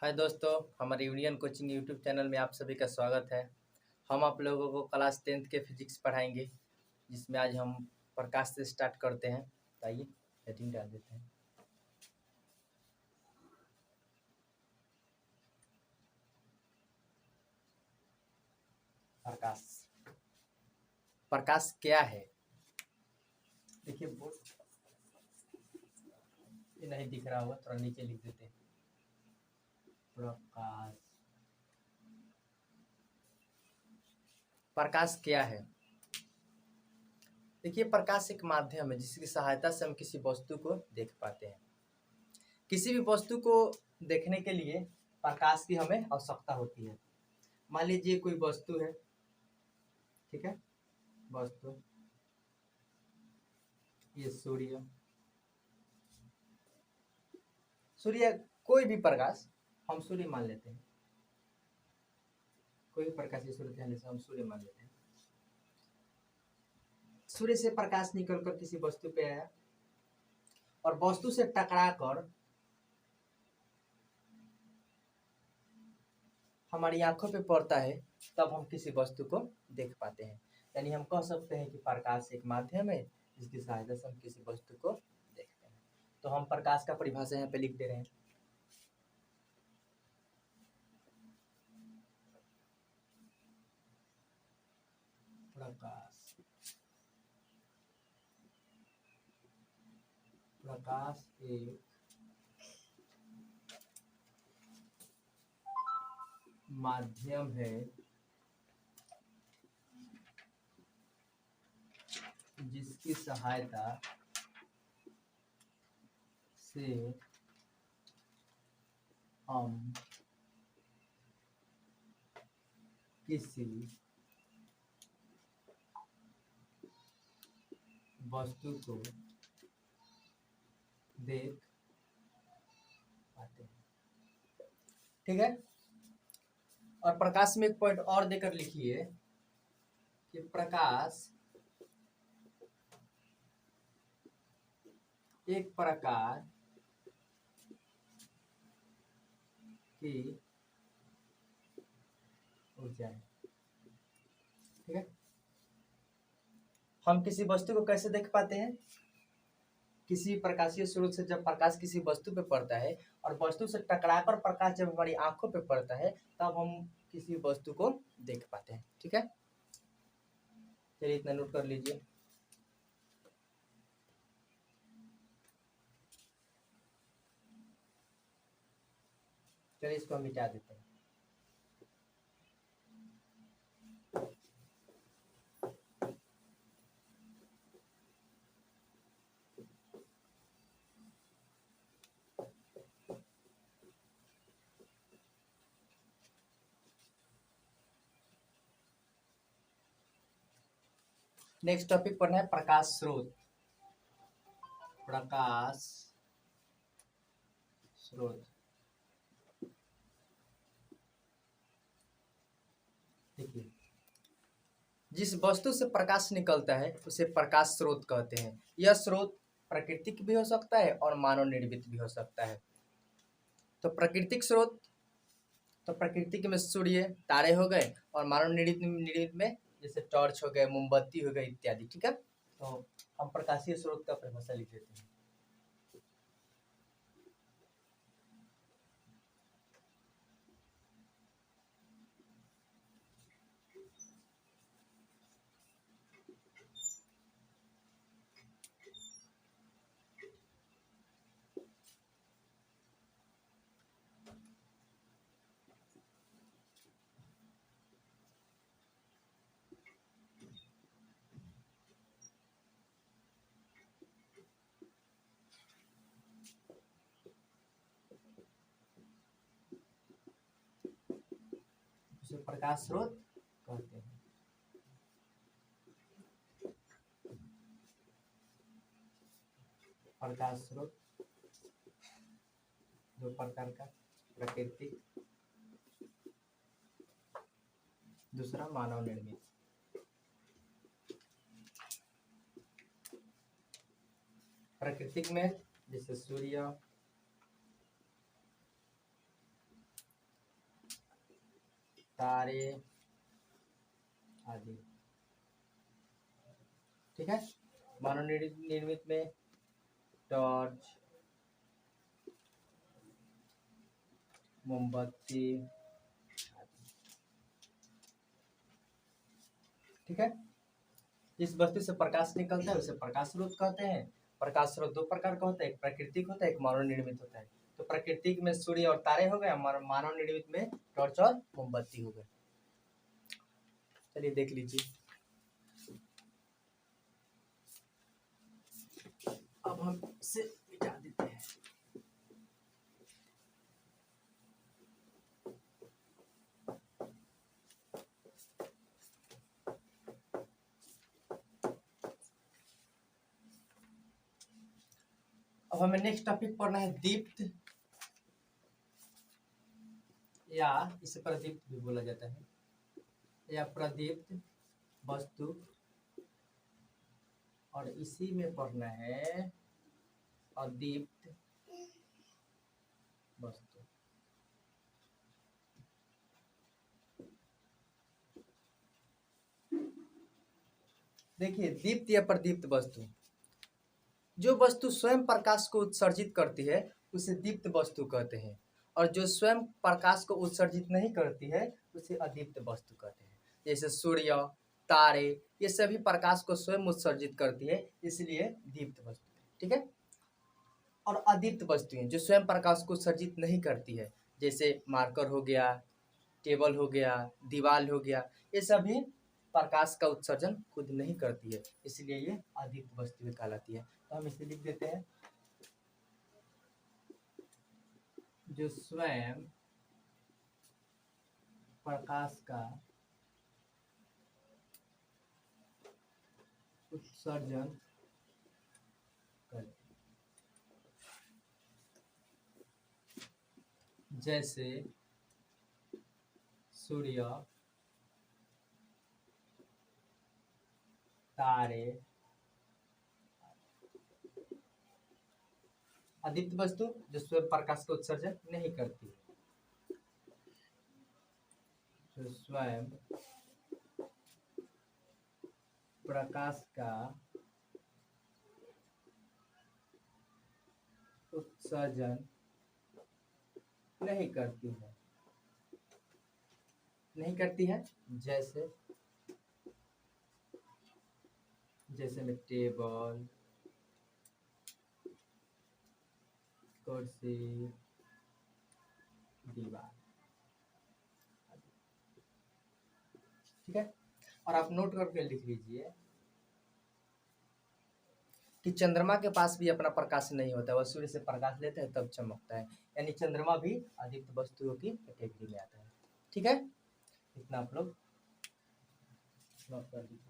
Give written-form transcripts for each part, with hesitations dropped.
हाय दोस्तों, हमारे union coaching YouTube channel में आप सभी का स्वागत है। हम आप लोगों को क्लास 10th के फिजिक्स पढ़ाएंगे, जिसमें आज हम प्रकाश से स्टार्ट करते हैं। आइए हेडिंग डाल देते हैं। प्रकाश। प्रकाश क्या है? देखिए बोर्ड ये नहीं दिख रहा होगा, थोड़ा नीचे लिख देते हैं। प्रकाश। प्रकाश क्या है? देखिए, प्रकाश एक माध्यम है जिसकी सहायता से हम किसी वस्तु को देख पाते हैं। किसी भी वस्तु को देखने के लिए प्रकाश की हमें आवश्यकता होती है। मान लीजिए कोई वस्तु है, ठीक है, वस्तु ये सूर्य। सूर्य कोई भी प्रकाश हम सूर्य मान लेते हैं। कोई भी प्रकाश ये सूर्य ध्यान से हम सूर्य मान लेते हैं। सूर्य से प्रकाश निकलकर किसी वस्तु पे आया और वस्तु से टकराकर हमारी आंखों पे पड़ता है, तब हम किसी वस्तु को देख पाते हैं। यानी हम कह सकते हैं कि प्रकाश एक माध्यम है जिसकी सहायता से हम किसी वस्तु को देखते हैं। तो हम प्रकाश का परिभाषा यहाँ पे लिख दे रहे हैं। प्रकाश। प्रकाश एक माध्यम है जिसकी सहायता से हम किसी वस्तु को देख पाते हैं। ठीक है। और प्रकाश में एक पॉइंट और देकर लिखिए कि प्रकाश एक प्रकार की ऊर्जा है। ठीक है। हम किसी वस्तु को कैसे देख पाते हैं? किसी प्रकाशीय स्रोत से जब प्रकाश किसी वस्तु पे पड़ता है और वस्तु से टकराकर प्रकाश जब हमारी आंखों पे पड़ता है, तब हम किसी वस्तु को देख पाते हैं। ठीक है, चलिए इतना नोट कर लीजिए। चलिए इसको हम मिटा देते हैं। नेक्स्ट टॉपिक पढ़ना है प्रकाश स्रोत। प्रकाश स्रोत। देखिए, जिस वस्तु से प्रकाश निकलता है उसे प्रकाश स्रोत कहते हैं। यह स्रोत प्राकृतिक भी हो सकता है और मानव निर्मित भी हो सकता है। तो प्राकृतिक स्रोत, तो प्राकृतिक में सूर्य, तारे हो गए, और मानव निर्मित में जैसे टॉर्च हो गए, मोमबत्ती हो गई इत्यादि। ठीक है, तो हम प्रकाशीय स्रोत का परिभाषा लिख देते हैं। उसे प्रकाश स्रोत कहते हैं। प्रकाश स्रोत दो प्रकार का, प्राकृतिक, दूसरा मानव निर्मित। प्राकृतिक में जैसे सूर्य, तारे आदि। ठीक है, मानव निर्मित में टॉर्च, मोमबत्ती। ठीक है, जिस वस्तु से प्रकाश निकलता है उसे प्रकाश स्रोत कहते हैं। प्रकाश स्रोत दो प्रकार का होता है, एक प्राकृतिक होता है, एक मानव निर्मित होता है। तो प्राकृतिक में सूर्य और तारे हो गए, मानव निर्मित में टॉर्च और मोमबत्ती हो गए। चलिए देख लीजिए, अब हम इसे मिटा देते हैं। अब हमें नेक्स्ट टॉपिक पढ़ना है दीप्त, या इसे प्रदीप्त भी बोला जाता है, या प्रदीप्त वस्तु, और इसी में पढ़ना है अदीप्त वस्तु। देखिए, दीप्त या प्रदीप्त वस्तु, जो वस्तु स्वयं प्रकाश को उत्सर्जित करती है उसे दीप्त वस्तु कहते हैं, और जो स्वयं प्रकाश को उत्सर्जित नहीं करती है उसे अदीप्त वस्तु कहते हैं। जैसे सूर्य, तारे, ये सभी प्रकाश को स्वयं उत्सर्जित करती है, इसलिए दीप्त वस्तु। ठीक है, और अदीप्त वस्तुएं जो स्वयं प्रकाश को उत्सर्जित नहीं करती है, जैसे मार्कर हो गया, टेबल हो गया, दीवार हो गया, ये सभी प्रकाश का उत्सर्जन खुद नहीं करती है, इसलिए ये अदीप्त वस्तुएं कहलाती है। तो हम इसे लिख देते हैं, जो स्वयं प्रकाश का उत्सर्जन करती है, जैसे सूर्य, तारे। अदीप्त वस्तु जो स्वयं प्रकाश का उत्सर्जन नहीं करती है, जो स्वयं प्रकाश का उत्सर्जन नहीं करती है, जैसे में टेबल, कुर्सी, दीवार। ठीक है, और आप नोट करके लिख लीजिए कि चंद्रमा के पास भी अपना प्रकाश नहीं होता, वह सूर्य से प्रकाश लेता है तब चमकता है, यानी चंद्रमा भी अदीप्त वस्तुओं की कैटेगरी में आता है। ठीक है, इतना आप लोग नोट कर लीजिए।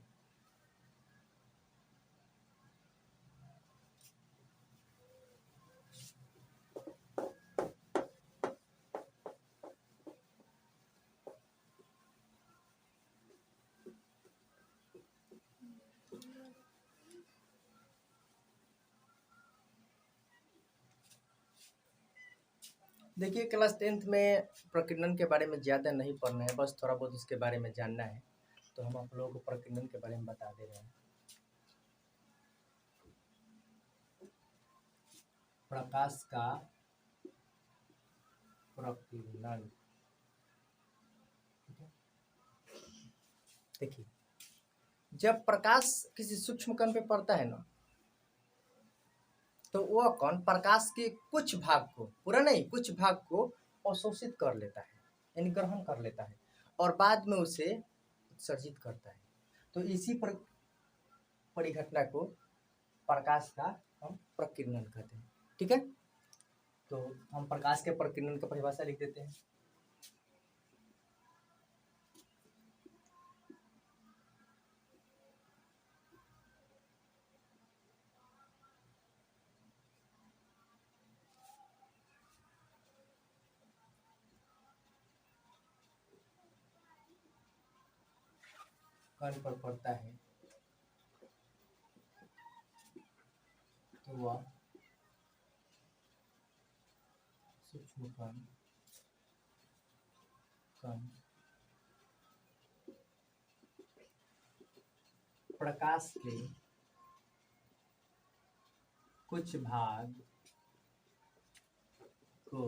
देखिए, क्लास 10th में प्रकीर्णन के बारे में ज़्यादा नहीं पढ़ना है, बस थोड़ा बहुत उसके बारे में जानना है, तो हम आप लोगों को प्रकीर्णन के बारे में बता दे रहे हैं। प्रकाश का प्रकीर्णन। देखिए, जब प्रकाश किसी सूक्ष्म कण पे पड़ता है ना, तो वह कण प्रकाश के कुछ भाग को, पूरा नहीं, कुछ भाग को अवशोषित कर लेता है, यानी ग्रहण कर लेता है, और बाद में उसे उत्सर्जित करता है। तो इसी परिघटना को प्रकाश का हम प्रकीर्णन कहते हैं। ठीक है, तो हम प्रकाश के प्रकीर्णन का परिभाषा लिख देते हैं। कण पर पड़ता है तो वह सूक्ष्म कण प्रकाश के कुछ भाग को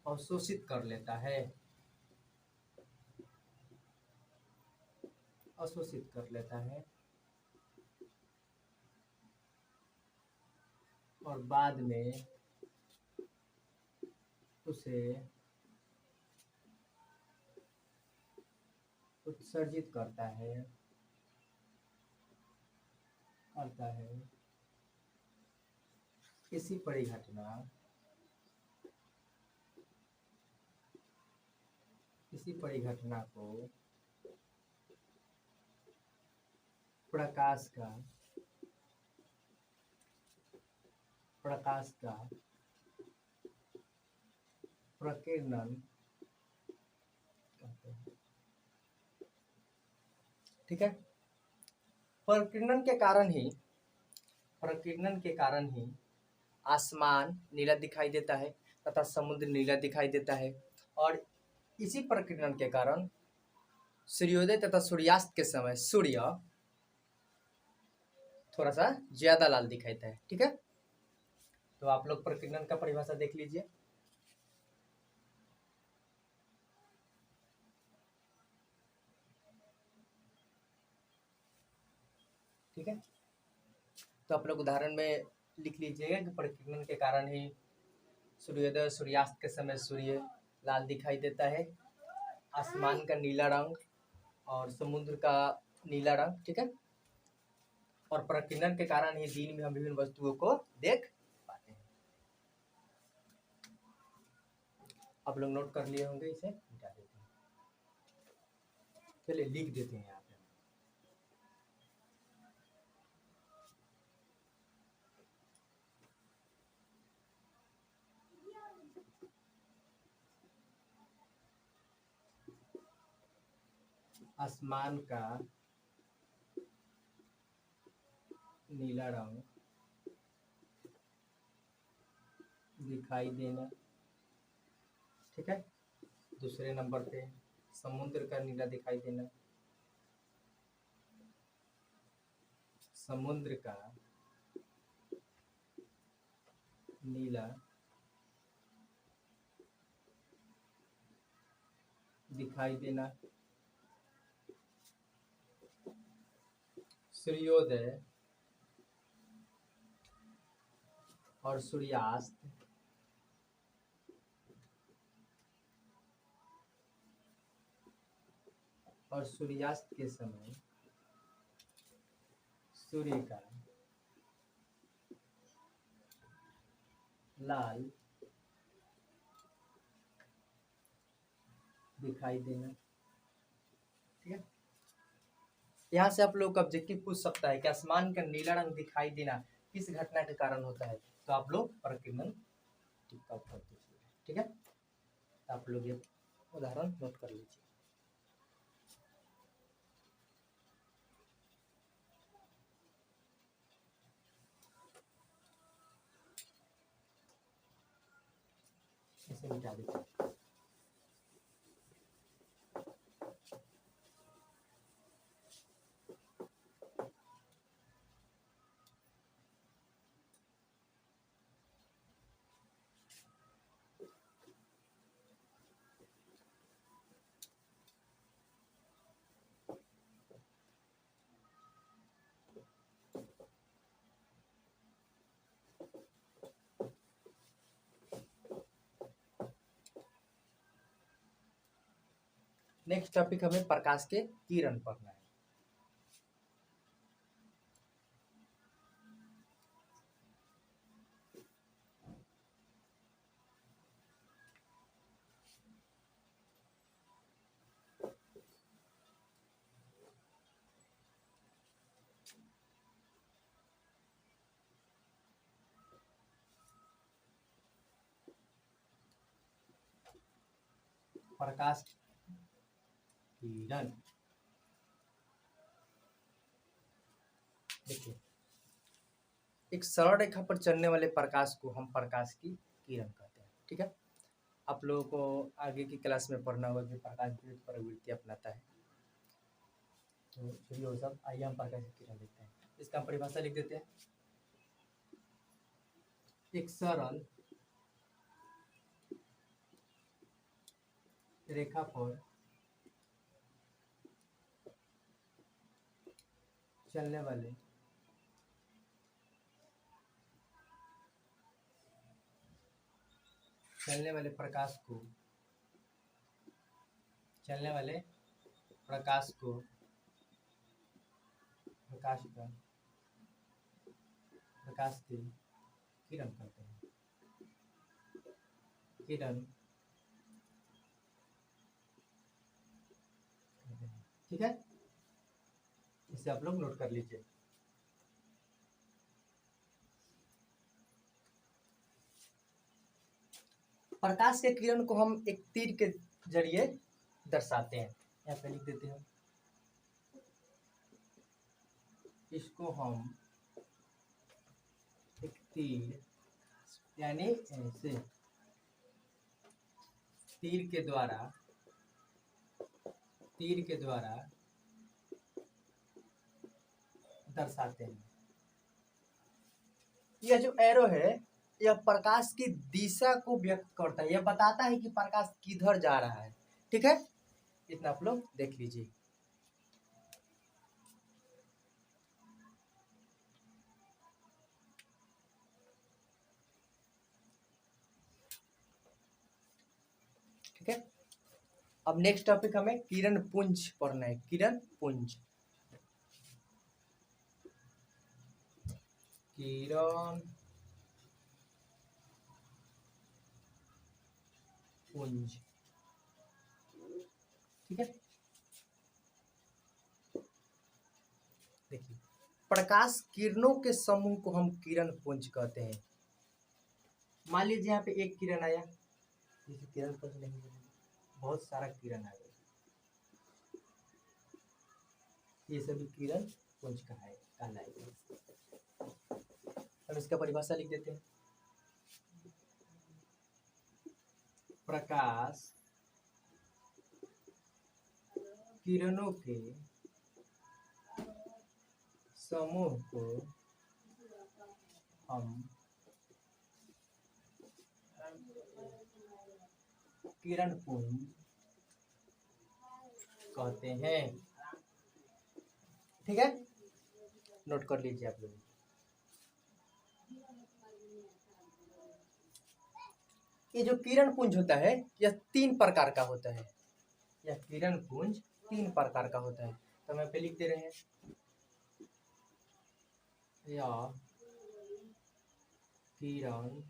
अवशोषित कर लेता है, अवशोषित कर लेता है और बाद में उसे उत्सर्जित करता है इसी परिघटना को प्रकाश का प्रकीर्णन कहते हैं। ठीक है, प्रकीर्णन के कारण ही आसमान नीला दिखाई देता है तथा समुद्र नीला दिखाई देता है, और इसी प्रकीर्णन के कारण सूर्योदय तथा सूर्यास्त के समय सूर्य थोड़ा सा ज्यादा लाल दिखाई देता है। ठीक है, तो आप लोग प्रकीर्णन का परिभाषा देख लीजिए। ठीक है, तो आप लोग उदाहरण में लिख लीजिएगा कि प्रकीर्णन के कारण ही सूर्योदय सूर्यास्त के समय सूर्य लाल दिखाई देता है, आसमान का नीला रंग और समुद्र का नीला रंग। ठीक है, और प्रकीर्णन के कारण ही दिन में हम विभिन्न वस्तुओं को देख पाते हैं। आप लोग नोट कर लिए होंगे, इसे मिटा देते हैं, चलिए लिख देते हैं यहाँ पे। आसमान का नीला रंग दिखाई देना। ठीक है, दूसरे नंबर पे समुद्र का नीला दिखाई देना, समुद्र का नीला दिखाई देना, सूर्योदय और सूर्यास्त के समय सूर्य का लाल दिखाई देना। ठीक है, यहाँ से आप लोग का ऑब्जेक्टिव पूछ सकता है कि आसमान का नीला रंग दिखाई देना किस घटना के कारण होता है, तो आप लोग प्रकीर्णन टिक कर दीजिए। ठीक है, आप लोग ये उदाहरण नोट कर लीजिए। इसे मिटा दीजिए। नेक्स्ट टॉपिक हमें प्रकाश के किरण पढ़ना है। प्रकाश किरण, देखिए एक सरल रेखा पर चलने वाले प्रकाश को हम प्रकाश की किरण कहते हैं। ठीक है, आप लोगों को आगे की क्लास में पढ़ना होगा कि प्रकाश विद्युत प्रवृत्ति अपनाता है। तो चलिए वो सब, आइए हम प्रकाश की किरण देखते हैं। इसका हम परिभाषा लिख देते हैं। एक सरल रेखा पर चलने वाले प्रकाश को प्रकाश की किरण कहते हैं। किरण, ठीक है, इसे आप लोग नोट कर लीजिए। प्रकाश के किरण को हम एक तीर के जरिए दर्शाते हैं। यहाँ पे लिख देते हैं, इसको हम एक तीर यानी ऐसे तीर के द्वारा दर्शाते हैं। यह जो एरो है यह प्रकाश की दिशा को व्यक्त करता है, यह बताता है कि प्रकाश किधर जा रहा है। ठीक है, इतना आप लोग देख लीजिए। ठीक है, अब नेक्स्ट टॉपिक हमें किरण पुंज पढ़ना है। किरण पुंज, किरण पुंज, ठीक है। देखिए, प्रकाश किरणों के समूह को हम किरण पुंज कहते हैं। मान लीजिए यहाँ पे एक किरण आया, जैसे किरण पुंज नहीं, बहुत सारा किरण आ गया, ये सभी किरण पुंज कहलाएगा। हम इसका परिभाषा लिख देते हैं। प्रकाश किरणों के समूह को हम किरण पुंज कहते हैं। ठीक है, नोट कर लीजिए आप लोग। ये जो किरण पुंज होता है यह 3 प्रकार का होता है। यह किरण पुंज 3 प्रकार का होता है। तो हम पे लिख दे रहे हैं, यह किरण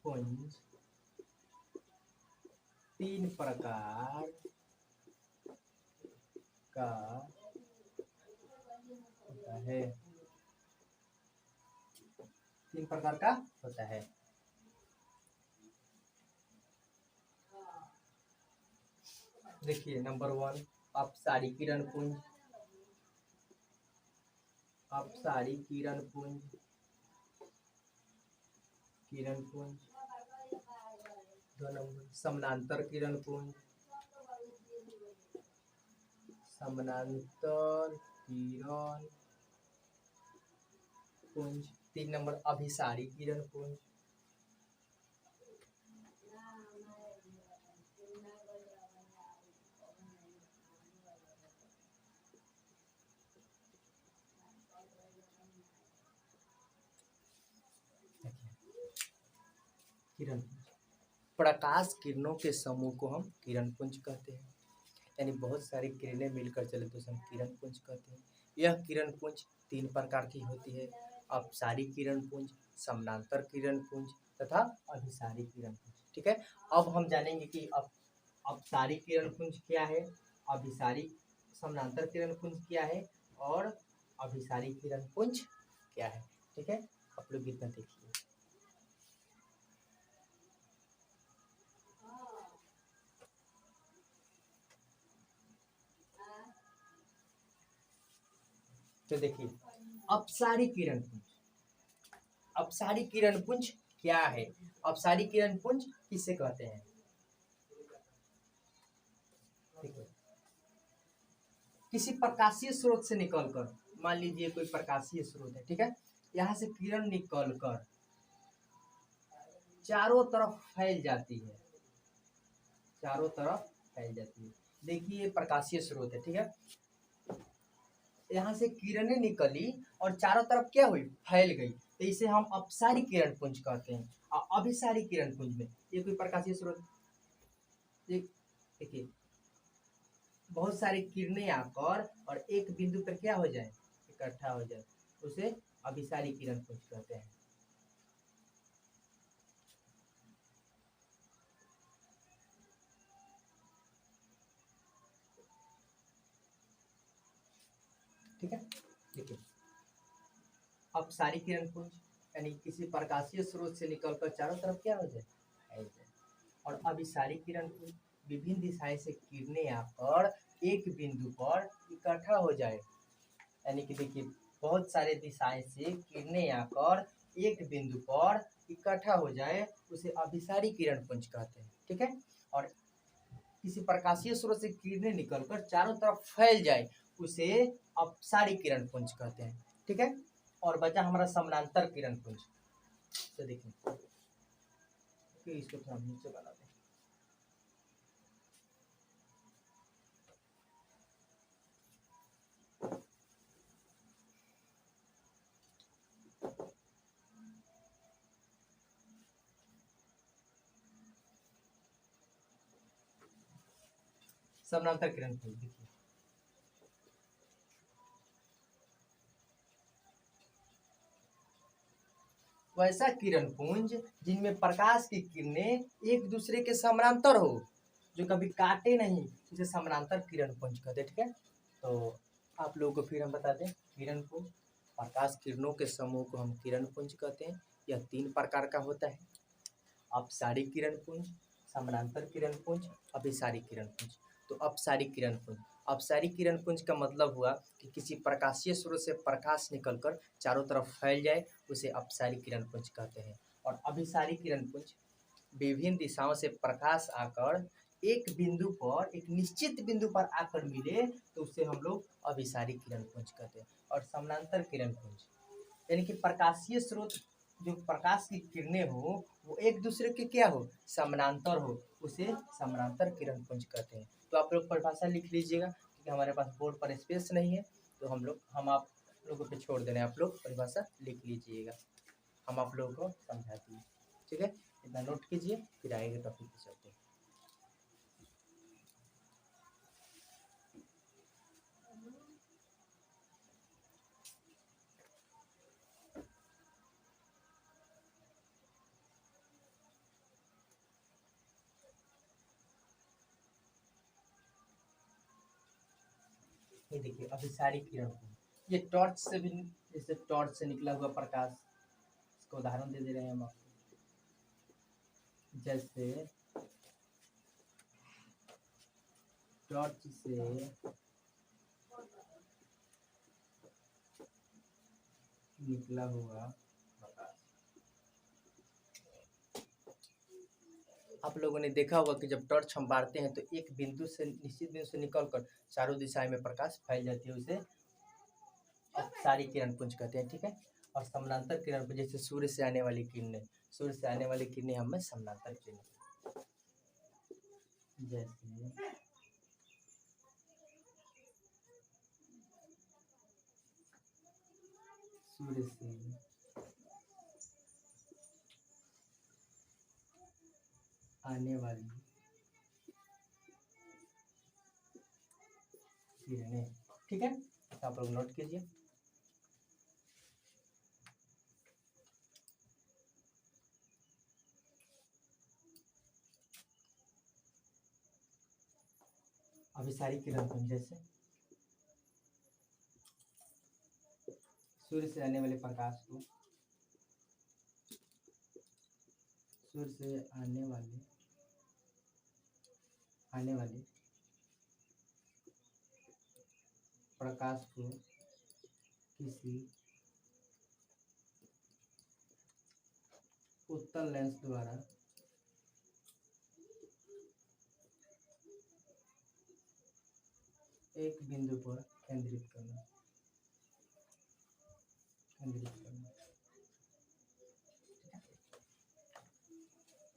पुंज 3 प्रकार का होता है। 3 प्रकार का होता है। देखिए, नंबर 1 अपसारी किरण पुंज। अपसारी किरण पुंज, किरण पुंज। 2 नंबर समानांतर किरण पुंज, समानांतर किरण पुंज। 3 नंबर अभिसारी किरण पुंज। किरण पुंज, प्रकाश किरणों के समूह को हम किरण पुंज कहते हैं। यानी बहुत सारी किरणें मिलकर चले तो हम किरण पुंज कहते हैं। यह किरण पुंज 3 प्रकार की होती है, अपसारी किरण पुंज, समानांतर किरण पुंज तथा अभिसारी किरण पुंज। ठीक है, अब हम जानेंगे कि अपसारी किरण पुंज क्या है, अभिसारी समानांतर किरण पुंज क्या है और अभिसारी किरण पुंज क्या है। ठीक है, आप लोग इतना देखिए। तो देखिए, अपसारी किरण पुंज, अपसारी किरण पुंज क्या है? अपसारी किरण पुंज किसे कहते हैं? ठीक है, किसी प्रकाशीय स्रोत से निकलकर, मान लीजिए कोई प्रकाशीय स्रोत है, ठीक है, यहाँ से किरण निकलकर चारों तरफ फैल जाती है, चारों तरफ फैल जाती है। देखिए प्रकाशीय स्रोत है, ठीक है, यहाँ से किरणें निकली और चारों तरफ क्या हुई? फैल गई, तो इसे हम अपसारी किरण पुंज कहते हैं। और अभिसारी किरण पुंज में ये कोई प्रकाशीय स्रोत, देखिए बहुत सारी किरणें आकर और एक बिंदु पर क्या हो जाए? इकट्ठा हो जाए, उसे अभिसारी किरण पुंज कहते हैं। ठीक है, देखिए अपसारी किरण पुंज यानी किसी प्रकाशीय स्रोत से निकलकर चारों तरफ क्या हो जाए? फैल जाए। और अभिसारी किरण पुंज विभिन्न दिशाएं से किरणें आकर एक बिंदु पर इकट्ठा हो जाए, यानी कि देखिए बहुत सारे दिशाएं से किरणें आकर एक बिंदु पर इकट्ठा हो जाए, उसे अभिसारी किरण पुंज कहते हैं। ठीक है, और किसी प्रकाशीय स्रोत से किरणें निकलकर चारों तरफ फैल जाए, उसे अपसारी किरण पुंज कहते हैं। ठीक है, और बचा हमारा समानांतर किरण पुंज। तो देखिए इसको थोड़ा नीचे बना दें। समानांतर किरण पुंज देखिए, वैसा किरण पुंज जिनमें प्रकाश की किरणें एक दूसरे के समानांतर हो, जो कभी काटे नहीं, उसे समानांतर किरण पुंज कहते हैं। ठीक है, तो आप लोगों को फिर हम बता दें, किरण पुंज प्रकाश किरणों के समूह को हम किरण पुंज कहते हैं। यह 3 प्रकार का होता है: अपसारी किरण पुंज, समानांतर किरण पुंज, अभिसारी किरण पुंज। तो अपसारी किरण पुंज, अपसारी किरण पुंज का मतलब हुआ कि किसी प्रकाशीय स्रोत से प्रकाश निकलकर चारों तरफ फैल जाए, उसे अपसारी किरण पुंज कहते हैं। और अभिसारी किरण पुंज विभिन्न दिशाओं से प्रकाश आकर एक बिंदु पर, एक निश्चित बिंदु पर आकर मिले, तो उसे हम लोग अभिसारी किरण पुंज कहते हैं। और समानांतर किरण पुंज यानी कि प्रकाशीय स्रोत जो प्रकाश की किरणें हो वो एक दूसरे के क्या हो? समानांतर हो, उसे समानांतर किरण पुंज कहते हैं। तो आप लोग परिभाषा लिख लीजिएगा, क्योंकि हमारे पास बोर्ड पर स्पेस नहीं है, तो हम आप लोगों पे छोड़ दे रहे हैं, आप लोग परिभाषा लिख लीजिएगा, हम आप लोगों को समझा दिए। ठीक है, इतना नोट कीजिए, फिर आएगा टॉपिक पे चलते हैं। ये देखिए अभिसारी किरण पुंज, ये टॉर्च से भी, जैसे टॉर्च से निकला हुआ प्रकाश, इसका उदाहरण दे रहे हैं हम आपको। जैसे टॉर्च से निकला हुआ प्रकाश, आप लोगों ने देखा होगा कि जब टॉर्च हम बारते हैं तो एक बिंदु से, निश्चित बिंदु से निकलकर चारों दिशाएं में प्रकाश फैल जाती है, उसे अपसारी किरण पुंज कहते हैं। ठीक है, और समानांतर किरण पुंज जैसे सूर्य से आने वाली किरणें, सूर्य से आने वाली किरणें हमें समानांतर किरणें, जैसे सूर्य से आने वाली किरणें। ठीक है, तो आप लोग नोट कीजिए। अभिसारी किरण पुंज जैसे सूर्य से आने वाले प्रकाश को, सूर्य से आने वाले प्रकाश को किसी उत्तल लेंस द्वारा एक बिंदु पर केंद्रित करना।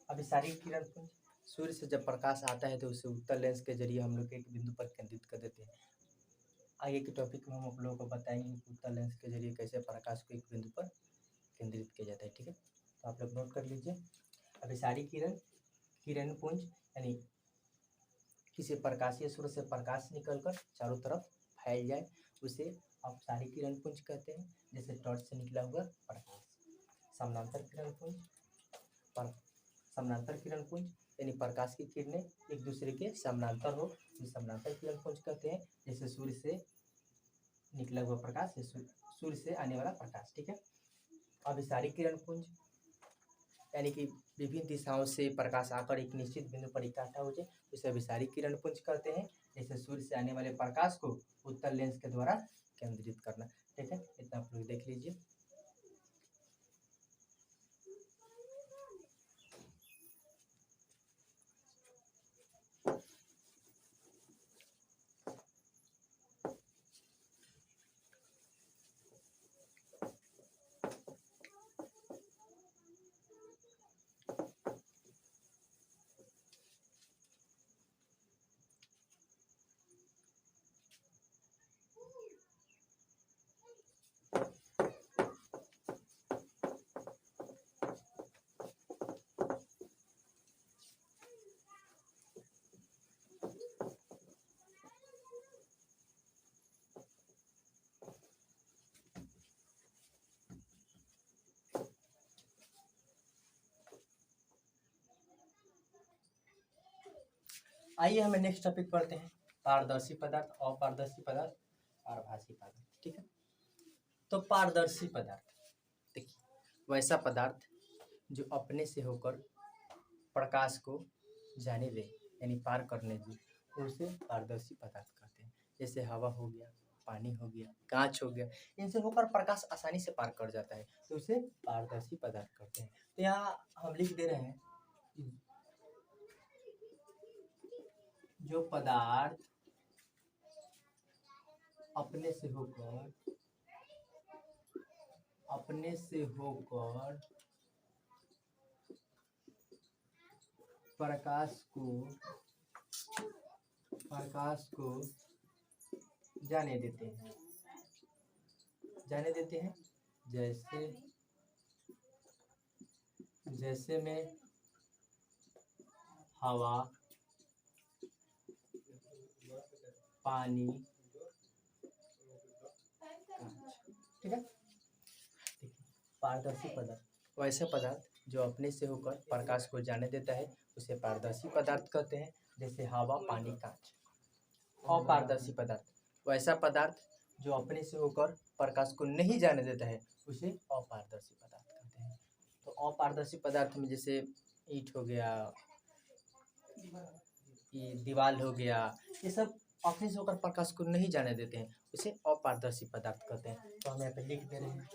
अभिसारिक किरण पुंज, सूर्य से जब प्रकाश आता है तो उसे उत्तल लेंस के जरिए हम लोग एक बिंदु पर केंद्रित कर देते हैं। आगे के टॉपिक में हम आप लोगों को बताएंगे कि उत्तल लेंस के जरिए कैसे प्रकाश को एक बिंदु पर केंद्रित किया जाता है। ठीक है, तो आप लोग नोट कर लीजिए। अभिसारिक किरण पुंज यानी किसी प्रकाशीय स्रोत से प्रकाश निकलकर चारों तरफ फैल जाए उसे अपसारिक किरण पुंज कहते हैं, जैसे टॉर्च से निकला हुआ प्रकाश। समानांतर किरण पुंज यानी प्रकाश की किरणें एक दूसरे के समानांतर हो, जिसे समानांतर किरण पुंज कहते हैं, जैसे सूर्य से निकला हुआ प्रकाश, सूर्य से आने वाला प्रकाश। ठीक है, अभिसारिक किरण पुंज यानी कि विभिन्न दिशाओं से प्रकाश आकर एक निश्चित बिंदु पर इकट्ठा हो जाए, उसे अभिसारिक किरण पुंज कहते हैं, जैसे सूर्य से आने वाले प्रकाश को उत्तल लेंस के द्वारा केंद्रित करना। ठीक है, इतना आप लोग देख लीजिए। आइए हमें नेक्स्ट टॉपिक पढ़ते हैं, पारदर्शी पदार्थ, अपारदर्शी पदार्थ, पारभासी पदार्थ। ठीक है, तो पारदर्शी पदार्थ, देखिए वैसा पदार्थ जो अपने से होकर प्रकाश को जाने दे यानी पार करने दे, तो उसे पारदर्शी पदार्थ कहते हैं। जैसे हवा हो गया, पानी हो गया, कांच हो गया, इनसे होकर प्रकाश आसानी से पार कर जाता है, तो उसे पारदर्शी पदार्थ कहते हैं। तो यहाँ हम लिख दे रहे हैं जो पदार्थ अपने से होकर प्रकाश को जाने देते हैं, जैसे में हवा, पानी, ठीक है। पारदर्शी पदार्थ, वैसे पदार्थ जो अपने से होकर प्रकाश को जाने देता है उसे पारदर्शी पदार्थ कहते हैं, जैसे हवा, पानी, कांच। अपारदर्शी पदार्थ, वैसा पदार्थ जो अपने से होकर प्रकाश को नहीं जाने देता है उसे अपारदर्शी पदार्थ कहते हैं। तो अपारदर्शी पदार्थ में जैसे ईंट हो गया, ये दीवार हो गया, ये सब अपने से होकर प्रकाश को नहीं जाने देते हैं, उसे अपारदर्शी पदार्थ कहते हैं। तो हम यहाँ पे लिख दे रहे हैं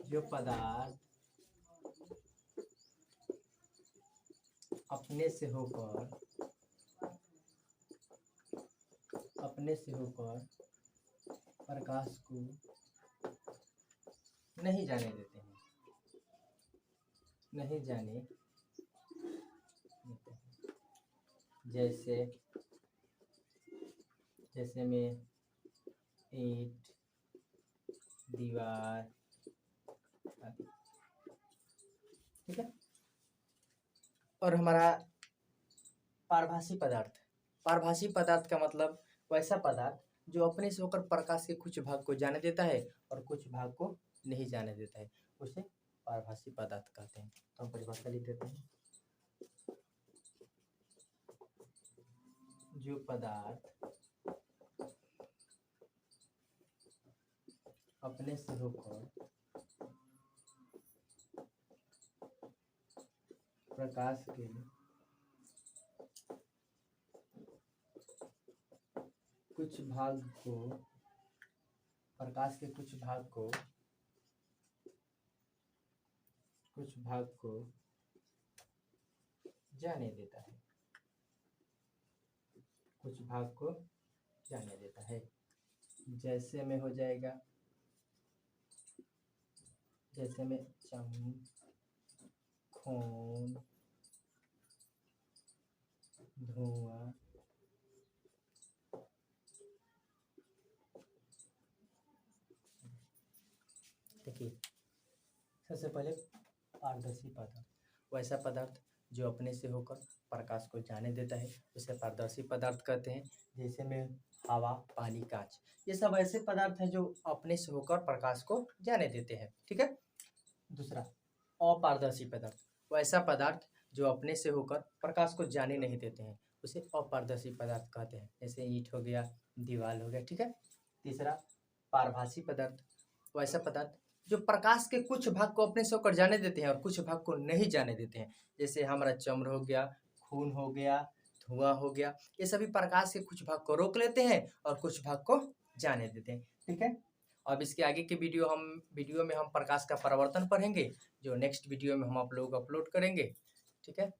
जो पदार्थ अपने से होकर प्रकाश को नहीं जाने देते हैं, जैसे में ईंट, दीवार आदि। ठीक है, और हमारा पारभासी पदार्थ का मतलब वैसा पदार्थ जो अपने से होकर प्रकाश के कुछ भाग को जाने देता है और कुछ भाग को नहीं जाने देता है, उसे पारभासी पदार्थ कहते हैं। तो हम परिभाषा लिख देते हैं, जो पदार्थ अपने से होकर प्रकाश के कुछ भाग को कुछ भाग को जाने देता है, कुछ भाग को जाने देता है। जैसे में हो जाएगा, जैसे में चम, खून, धुआं, देखिए सबसे पहले पारदर्शी पदार्थ, वैसा पदार्थ जो अपने से होकर प्रकाश को जाने देता है उसे पारदर्शी पदार्थ कहते हैं। जैसे में हवा, पानी, कांच, ये सब ऐसे पदार्थ हैं जो अपने से होकर प्रकाश को जाने देते हैं। ठीक है। दूसरा अपारदर्शी पदार्थ, वैसा पदार्थ जो अपने से होकर प्रकाश को जाने नहीं देते हैं उसे अपारदर्शी पदार्थ कहते हैं। जैसे ईंट हो गया, दीवार हो गया। ठीक है। तीसरा पारभासी पदार्थ, वैसा पदार्थ जो प्रकाश के कुछ भाग को अपने से होकर जाने देते हैं और कुछ भाग को नहीं जाने देते हैं। जैसे हमारा चम्र हो गया, खून हो गया, धुआं हो गया, ये सभी प्रकाश के कुछ भाग को रोक लेते हैं और कुछ भाग को जाने देते हैं। ठीक है। अब इसके आगे के वीडियो में हम प्रकाश का परावर्तन पढ़ेंगे, जो नेक्स्ट वीडियो में हम आप लोग अपलोड करेंगे। ठीक है।